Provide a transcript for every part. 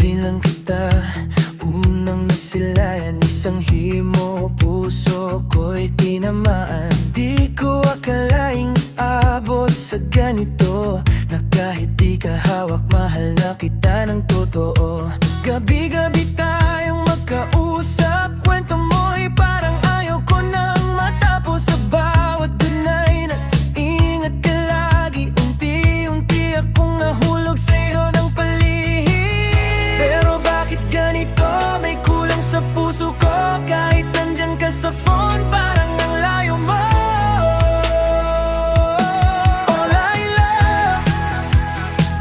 Binilang kita, unang nasilayan, isang himo, puso ko'y tinamaan. Di ko akalaing abot sa ganito, na kahit di ka hawak, mahal na kita ng totoo. Gabi-gabi tayong magkausap, kwento mo'y parang ayaw ko nang matapos. Sa bawat tunay na ingat ka lagi, unti-unti akong nahulog sa'yo ng palihim. Pero bakit ganito? May kulang sa puso ko, kahit nandyan ka sa phone, parang ang layo mo. All I love,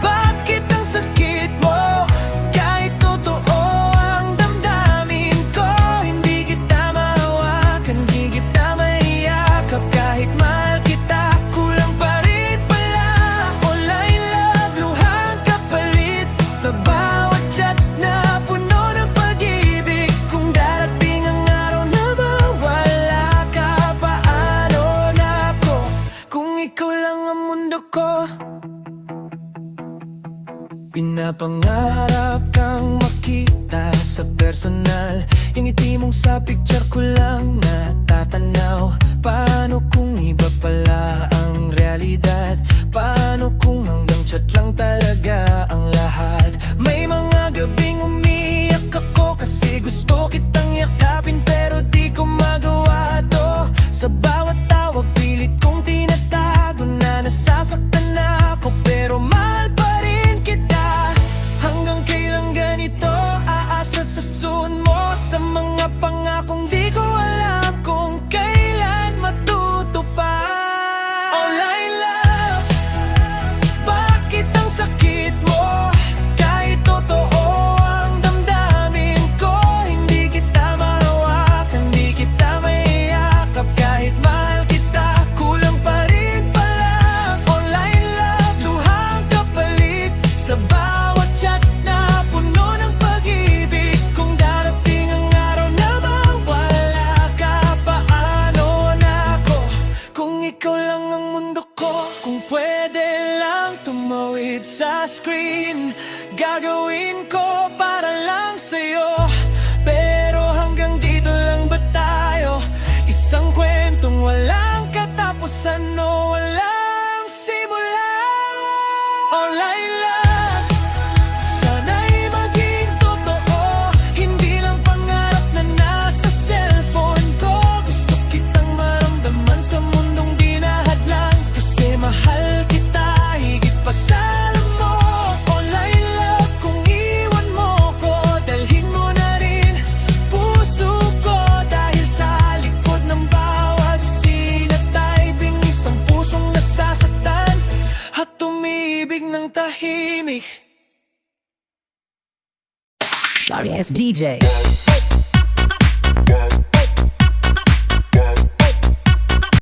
bakit ang sakit mo? Kahit totoo ang damdamin ko, hindi kita mahawakan, di kita maiyakap. Kahit mahal kita, kulang pa rin pala. All I love, luhang kapalit sa bawat chat na puno ng pag-ibig. Kung darating ang araw na mawala ka, paano na ako? Kung ikaw lang ang mundo ko. Pinapangarap kang makita sa personal, yung ngiti mong sa picture ko lang natatanaw. Paano kung iba pala ang realidad? Paano kung hanggang chat lang talaga ang lahat? May mga gabing umiyak ako kasi gusto kitang yakapin, pero di ko magawa to. Sa bawat tawag pilit kong tinatago na nasasaktan ako, pero mahal pa rin kita. Hanggang kailan ganito? Aasa sa suon mo, sa mga pangakong di ko alam kung kailan matutupad. All I love, bakit ang sakit mo? Kahit totoo ang damdamin ko, hindi kita mahawakan, di kita maiyakap. Kahit mahal kita, kulang pa rin pala. All I love, luhang kapalit sa bawat chat na puno ng pag-ibig. Kung darating ang araw na mawala ka, paano na ako? Kung ikaw lang ang mundo ko, kung pwede lang tumawid sa screen, gagawin ko para lang sa'yo. Pero hanggang dito lang ba tayo? Isang kwentong walang katapusan o walang simula. All I love, sana'y maging totoo, hindi lang pangarap na nasa cellphone ko. Gusto kitang maramdaman sa mundong di nahadlang, kasi mahal kita higit pa sa alam mo. All I love, kung iwan mo ko, dalhin mo na rin puso ko. Dahil sa likod ng bawat sinataybing, isang pusong nasasaktan at tumibig ng tahimik. Sorry, it's DJ.